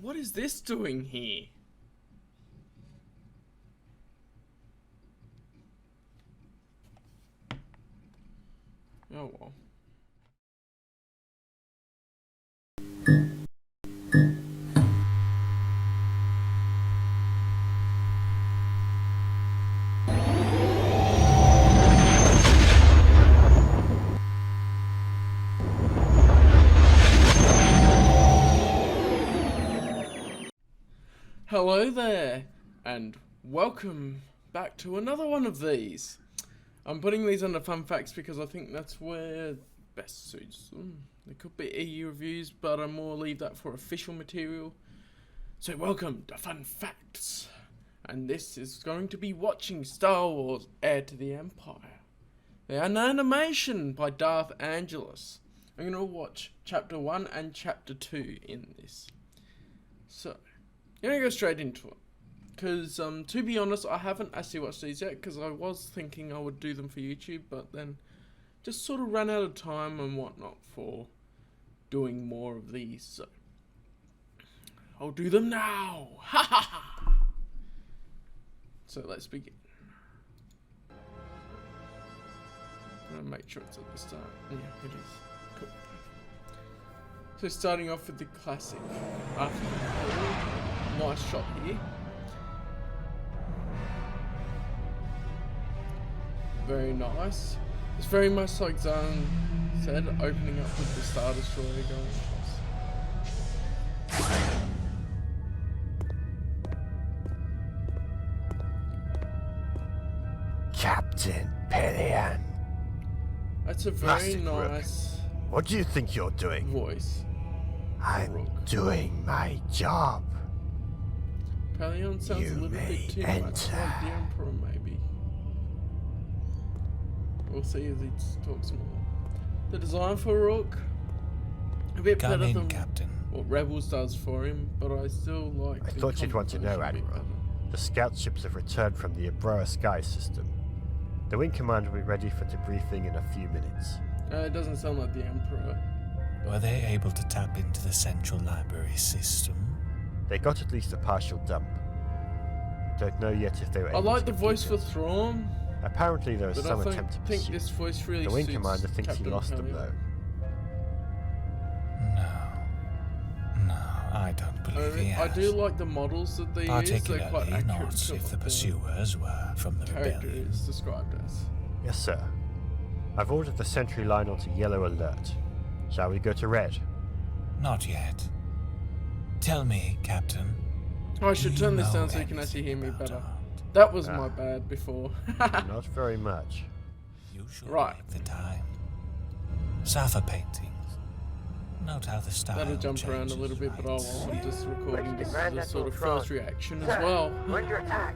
What is this doing here? Oh well. Hello there, and welcome back to another one of these. I'm putting these under fun facts because I think that's where best suits them. There could be EU reviews, but I more leave that for official material. So welcome to Fun Facts. And this is going to be watching Star Wars Heir to the Empire. An animation by DarthAngelus. I'm going to watch Chapter 1 and Chapter 2 in this. So, I'm going to go straight into it. Because, to be honest, I haven't actually watched these yet, because I was thinking I would do them for YouTube, but then just sort of ran out of time and whatnot for doing more of these, so I'll do them now! Ha ha ha! So let's begin. I'm going to make sure it's at the start. Yeah, it is. Cool. So starting off with the classic. Nice shot here. Very nice. It's very much like Zan said, opening up with the Star Destroyer going across. Captain Pillion. That's a very nice What do you think you're doing? voice. I'm doing my job. Pelion sounds You a little may bit too much enter. like the Emperor, maybe. We'll see as he talks more. The design for Rook, a bit Come better in, than Captain. what Rebels does for him, but I still like. I the thought you'd want to know, composition a bit Admiral. better. The scout ships have returned from the Abroa Sky system. The Wing Command will be ready for debriefing in a few minutes. It doesn't sound like the Emperor. Were they able to tap into the central library system? They got at least a partial dump. Don't know yet if they were I able like to the voice for complete it. Thrawn, Apparently there was but some I attempt to think pursue. this voice really The Wing suits Commander thinks Captain he lost them Pelion. though. No, I don't believe he I has. do like the models that they use. They're Particularly quite accurate not to if what the pursuers were from the character rebellion. is described as. Yes, sir. I've ordered the sentry line onto yellow alert. Shall we go to red? Not yet. Tell me, Captain. I should do turn you this know down so you can actually hear me anything better. about That was Ah. my bad before. Not very much. You should Right. make the time. Safa paintings. Note how the style That'll jump around a changes, little bit, but right? oh well, I'm just recording this Grand as a sort of Admiral first Thrawn. reaction as Sir, well. We're under attack.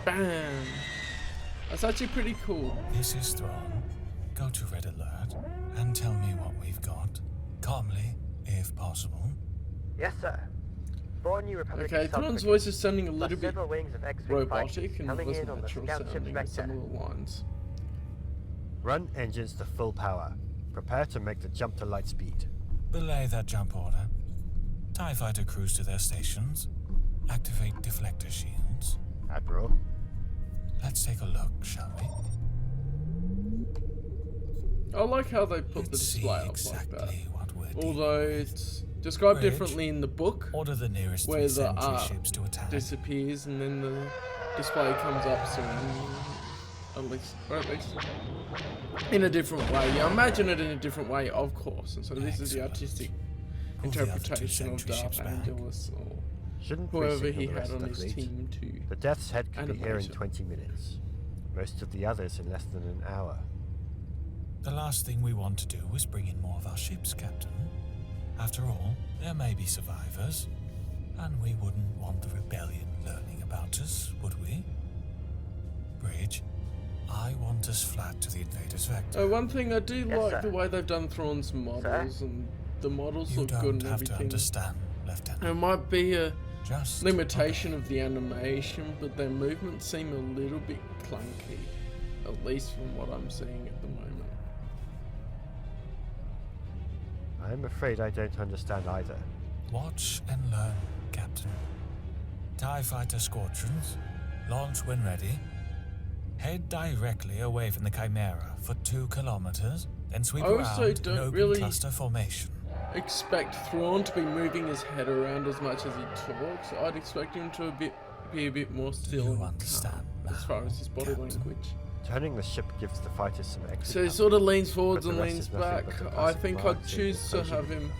Bam! That's actually pretty cool. This is Thrawn. Go to red alert and tell me what we've got. Calmly, if possible. Yes, sir. 4 new Republic Okay, Thrawn's voice is sounding a little bit several wings of X-wing fighters robotic and coming in wasn't on the natural scout ship sounding in some Spectre. of the lines. Run engines to full power. Prepare to make the jump to light speed. Belay that jump order. TIE fighter crews to their stations. Activate deflector shields. Admiral, Let's take a look, shall we? I like how they put the Let's see display up exactly like that. what we're dealing Although with. it's described Bridge. differently in the book, Order the nearest where 3 the sentry art ships to attack. disappears and then the display comes up soon. At least in a different way. You imagine it in a different way, of course. And so this is the Excellent. artistic Pull the other 2 interpretation of sentry ships back. DarthAngelus or shouldn't we whoever signal he the had rest on of his the fleet? team to. The Death's Head could be here in Animation. 20 minutes. Most of the others in less than an hour. The last thing we want to do is bring in more of our ships, Captain. After all, there may be survivors, and we wouldn't want the rebellion learning about us, would we? Bridge, I want us flat to the invaders' vector. One thing I do Yes, like sir. the way they've done Thrawn's models, and the models You look good don't and have to everything. understand, Lieutenant. There might be a Just limitation obey. of the animation, but their movements seem a little bit clunky, at least from what I'm seeing at the moment. I'm afraid I don't understand either. Watch and learn, Captain. TIE fighter squadrons, launch when ready. Head directly away from the Chimera for 2 kilometers, then sweep I also around in don't open really cluster formation. expect Thrawn to be moving his head around as much as he talks. I'd expect him to be a bit more still You and understand calm as now, far as his body Captain? language. Turning the ship gives the fighters some extra So he cover, sort of leans forwards but and the rest leans is nothing back. but a I classic think I'd Mark choose to Saber have him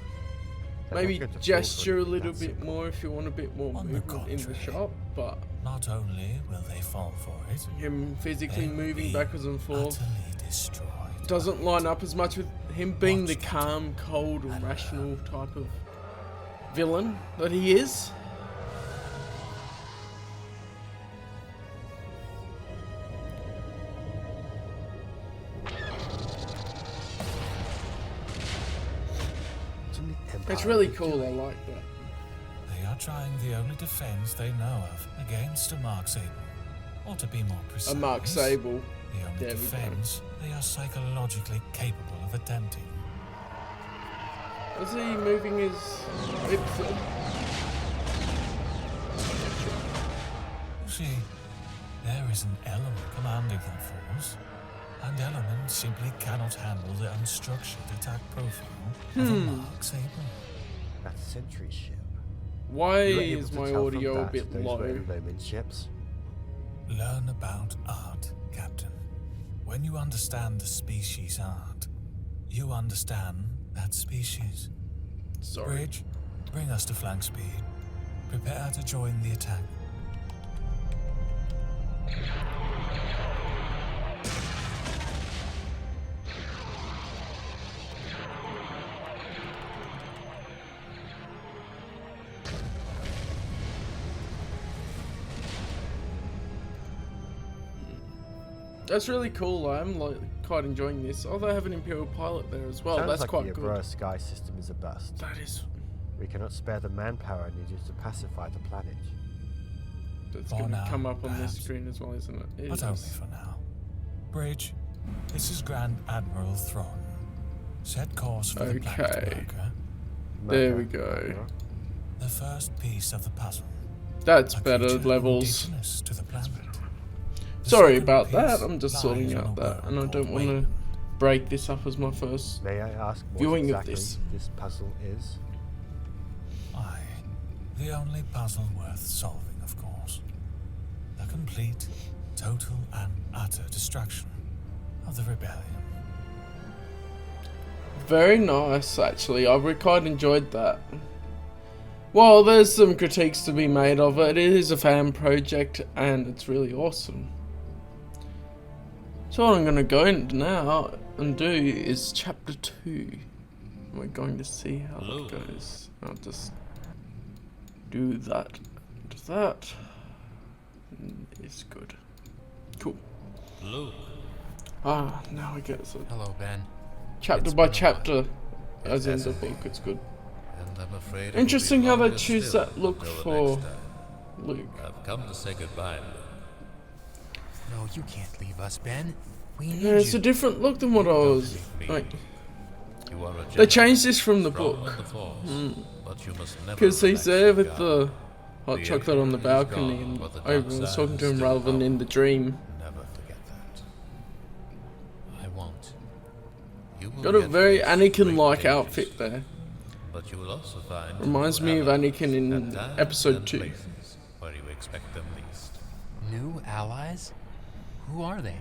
They're maybe not going to fall for gesture a anything little that bit simple. more if you want a bit more On the movement in the contrary. shot, but Not only will they fall for it, him physically they will moving be backwards and forth utterly destroyed. doesn't line up as much with him being Watch the that. calm, cold, and rational type of villain that he is. Didn't the Empire It's really do cool, it? I like that. They are trying the only defense they know of against a Mark Sable. Or to be more precise, A Mark Sable. the only There we go. defense they are psychologically capable of attempting. Is he moving his lips? You see, there is an element commanding that force, and element simply cannot handle the unstructured attack profile of a Mark Sable. That sentry ship. Why You were able is to my tell from audio a that bit those low? were Roman ships. Learn about art, Captain. When you understand the species art, you understand that species. Sorry. Bridge, bring us to flank speed. Prepare to join the attack. That's really cool. I'm like quite enjoying this. Oh, they have an Imperial pilot there as well. Sounds That's like quite the good. Aurora sky system is a bust. That is. We cannot spare the manpower needed to pacify the planet. That's For going to now, come up on this perhaps. screen as well, isn't it? It But only is. for now. Bridge, this is Grand Admiral Thrawn. Set course for the planet Okay. marker. There we Mecca, go. Mecca. The first piece of the puzzle. That's A better creature levels. indigenous to the planet. The Sorry second about that. piece I'm just lies sorting on a out that, and I world don't called want to Wayland. break this up as my first. May I ask what Viewing of exactly this puzzle is? Aye, the only puzzle worth solving, of course. The complete, total, and utter destruction of the rebellion. Very nice, actually. I quite enjoyed that. Well, there's some critiques to be made of it. It is a fan project, and it's really awesome. So what I'm going to go into now and do is chapter 2. We're going to see how it goes. I'll just do that. Do that. And it's good. Cool. Luke. Ah, now I get it. Hello, Ben. Chapter It's by been a chapter, while. as It in has the indeed. book. It's good. And I'm afraid it Interesting will how be they longer choose still that look until the for next time. Luke. I've come to say goodbye, Luke. No, you can't leave us, Ben. We need Yeah, it's you. a different look than what I was. leave me. Like, You are a they gentleman, changed this from the strong book on the force, but you must never because he's relax there your with guard. the hot The chocolate on the Emperor is balcony, gone, and but the dark everyone's side talking is to him still rather than in the dream. Never forget that. I won't. You will Got a yet very face Anakin-like great outfit dangers, there. But you will also find Reminds new me of allies Anakin in at times episode and 2. places where you expect them least. New allies? Who are they?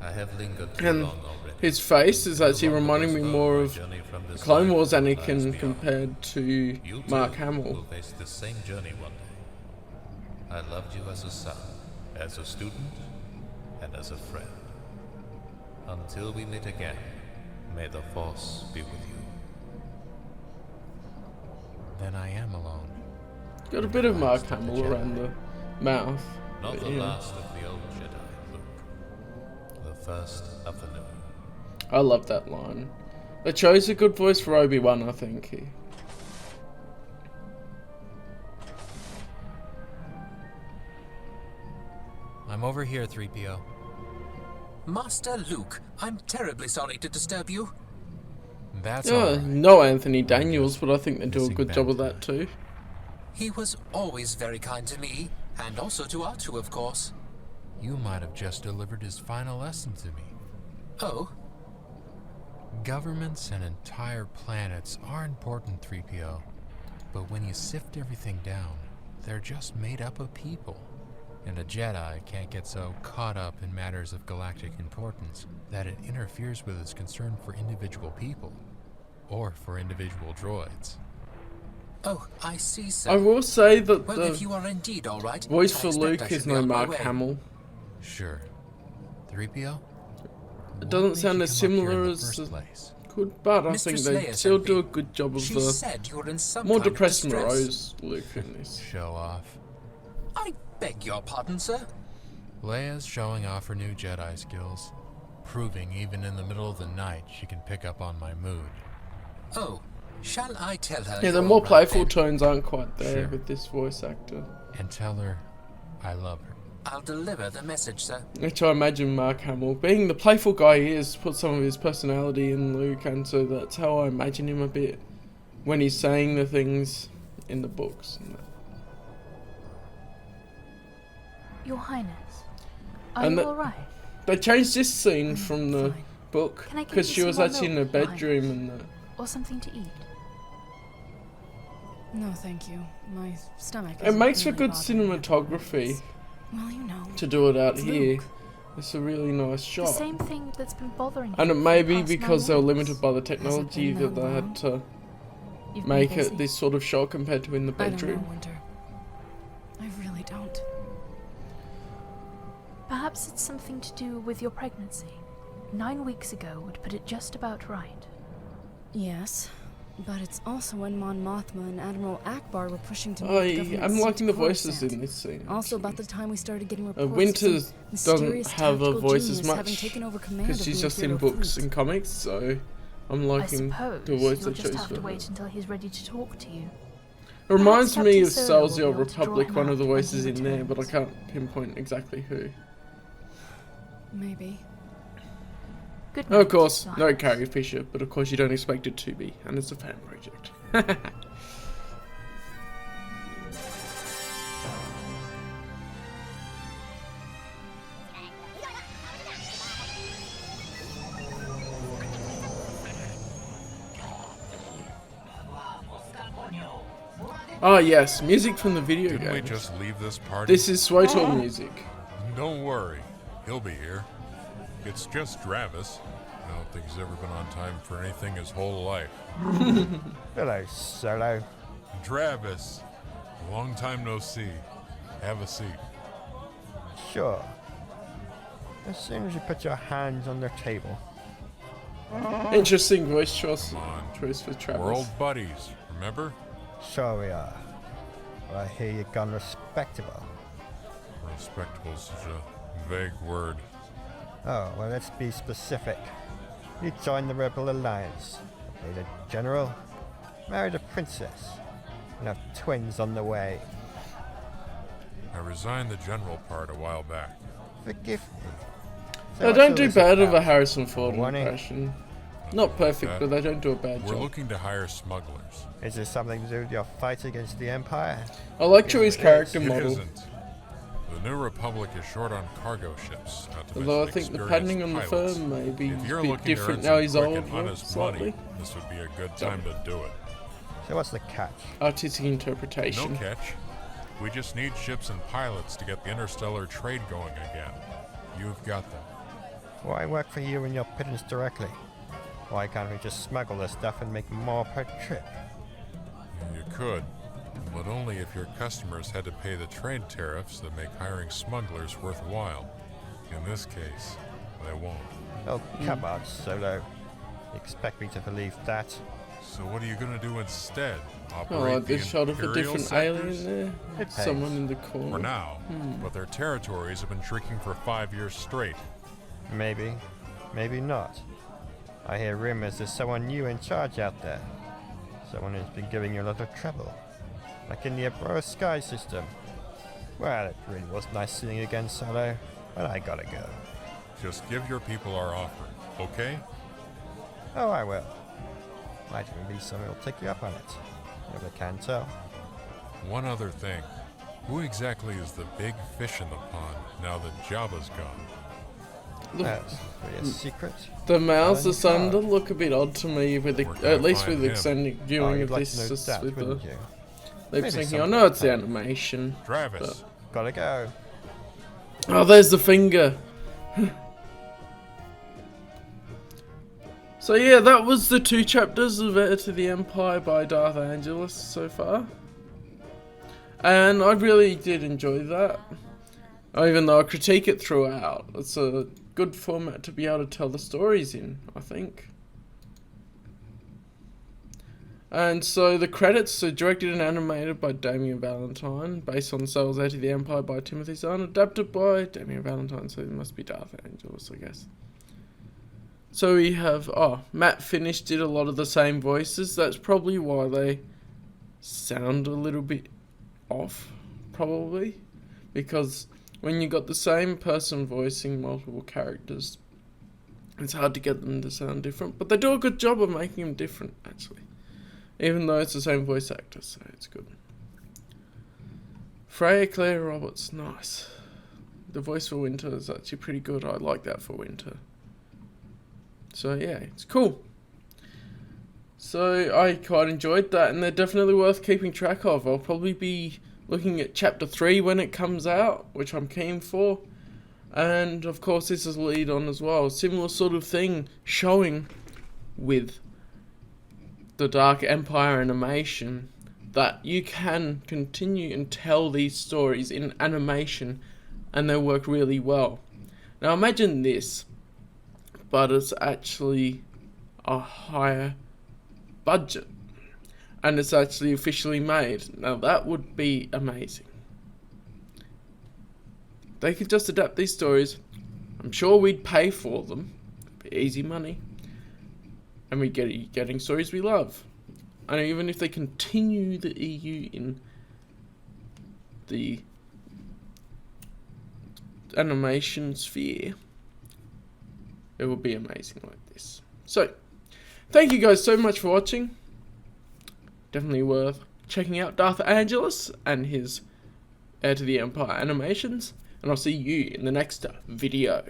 I have lingered too And long already. his face is actually No longer reminding me postpone more my of journey from this Clone life Wars to the lives Anakin beyond. compared to You Mark too Hamill. will face the same journey one day. I loved you as a son, as a student, and as a friend. Until we meet again, may the Force be with you. Then I am alone. Got a bit of Mark Hamill around the mouth. Not but the yeah. last of the old Jedi, Luke. The first of the new. I love that line. They chose a good voice for Obi-Wan, I think. I'm over here, 3PO. Master Luke, I'm terribly sorry to disturb you. That's all right. No Anthony Daniels, but I think they do a Missing good job of Ben that too. He was always very kind to me, and also to Artu, of course. You might have just delivered his final lesson to me. Oh? Governments and entire planets are important, 3PO. But when you sift everything down, they're just made up of people. And a Jedi can't get so caught up in matters of galactic importance that it interferes with his concern for individual people. Or for individual droids. Oh, I see, sir. I will say that Well, if you are indeed all right, voice I for expect I Luke should is be no on my Mark way. Hamill. Sure. 3PO? It doesn't sound as similar as could, but I think they Leia still sent do me. a good job of She the said you were in some more kind of depressed distress. morose Luke in this. Show off. I beg your pardon, sir. Leia's showing off her new Jedi skills, proving even in the middle of the night she can pick up on my mood. Oh, shall I tell her? Yeah, the you're more all right playful then? tones aren't quite there Sure. with this voice actor. And tell her I love her. I'll deliver the message, sir. Which I imagine Mark Hamill, being the playful guy he is, put some of his personality in Luke, and so that's how I imagine him a bit when he's saying the things in the books. And that. Your Highness, are And you the- alright? They changed this scene from the Fine. book Can I give because you she some was more actually in her milk, Your bedroom Highness? and that. Or something to eat? No, thank you. My stomach It is makes for really good bothering me. cinematography Well, you know. to do it out It's here. Luke. It's a really nice The shot. same thing that's been bothering And you it for may the be past because they 9 were months. limited by the technology been that that they had long? to You've been make busy. it this sort of shot compared to in the I don't bedroom. know, Winter. I really don't. Perhaps it's something to do with your pregnancy. 9 weeks ago would put it just about right. Yes, but it's also when Mon Mothma and Admiral Akbar were pushing to move the government I'm seat liking to the voices Coruscant. in this scene. Also, about actually. the time we started getting reports Winter of some doesn't mysterious have a tactical voice as genius having much taken over command because of she's the just in Imperial books fleet. and comics, so I'm I liking suppose the voice you'll they just chose have for to her. wait until he's ready to talk to you. It reminds Perhaps me Captain of Solo will Salzio be able to draw Republic, him one of the out when voices he in there, but I returns. can't pinpoint exactly who. Maybe. Good Oh, of night, course, Your no Highness. Carrie Fisher, but of course you don't expect it to be, and it's a fan project. Ah yes, music from the video Didn't we game. just leave this party? This is Swotor music. Don't worry, he'll be here. It's just Travis. I don't think he's ever been on time for anything his whole life. Hello, Solo. Travis, long time no see. Have a seat. Sure. As soon as you put your hands on the table. Interesting voice choice, Come on. choice for Travis. We're old buddies, remember? Sure we are. Well, I hear you've gone respectable. Respectable is such a vague word. Oh, well, let's be specific. You joined the Rebel Alliance, made a general, married a princess, and have twins on the way. I resigned the general part a while back. Forgive me. So They what's don't all do this bad of a about? Harrison Ford Warning. impression. Not perfect, that. but they don't do a bad We're job. looking to hire smugglers. Is this something to do with your fight against the Empire? I like Chewie's character It model, isn't. The New Republic is short on cargo ships, not to although I mention think the experienced patterning on the pilots. firm may be If you're a bit looking different to now earn he's some old, quick and honest money, slightly. this would be a good time to do it. So what's the catch? Artistic No interpretation. catch. We just need ships and pilots to get the interstellar trade going again. You've got them. Why work for you and your pittance directly? Why can't we just smuggle this stuff and make more per trip? You could, but only if your customers had to pay the trade tariffs that make hiring smugglers worthwhile. In this case, they won't. Oh, come on, Solo. You expect me to believe that? So what are you gonna do instead? Oh, Operate like the this shot of a Imperial different sectors? alien there. It Someone pays. in the corner. For now, but their territories have been shrinking for 5 years straight. Maybe. Maybe not. I hear rumors there's someone new in charge out there. Someone who's been giving you a lot of trouble. Like in the Abroa Sky system. Well, it really was nice seeing you again, Solo, but I gotta go. Just give your people our offer, okay? Oh, I will. Might even be someone who'll take you up on it. Never can tell. One other thing. Who exactly is the big fish in the pond now that Jabba's gone? That's really a secret. The mouths are starting to Oh. look a bit odd to me, with Where can at I least find with him? extended Oh, viewing you'd of like this, to know just that, with the wouldn't you? lip Maybe syncing. I someone know it's the can. animation. Travis. Gotta go. Oh, there's the finger. So yeah, that was the 2 chapters of Heir to the Empire by DarthAngelus so far. And I really did enjoy that. Even though I critique it throughout. It's a good format to be able to tell the stories in, I think. And so the credits are directed and animated by Damien Valentine, based on Sail's Heir to the Empire by Timothy Zahn, adapted by Damien Valentine, so it must be DarthAngelus, I guess. So we have, Matt Finnish did a lot of the same voices. That's probably why they sound a little bit off, probably. Because when you got the same person voicing multiple characters, it's hard to get them to sound different. But they do a good job of making them different, actually. Even though it's the same voice actor, so it's good. Freya Claire Roberts, nice. The voice for Winter is actually pretty good. I like that for Winter. So yeah, it's cool. So I quite enjoyed that, and they're definitely worth keeping track of. I'll probably be looking at chapter 3 when it comes out, which I'm keen for. And of course this is a lead on as well. Similar sort of thing showing with the Dark Empire animation, that you can continue and tell these stories in animation and they work really well. Now imagine this, but it's actually a higher budget and it's actually officially made. Now that would be amazing. They could just adapt these stories. I'm sure we'd pay for them. It'd be easy money. And we get getting stories we love. And even if they continue the EU in the animation sphere, it will be amazing like this. So, thank you guys so much for watching. Definitely worth checking out DarthAngelus and his Heir to the Empire animations. And I'll see you in the next video.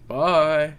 Bye.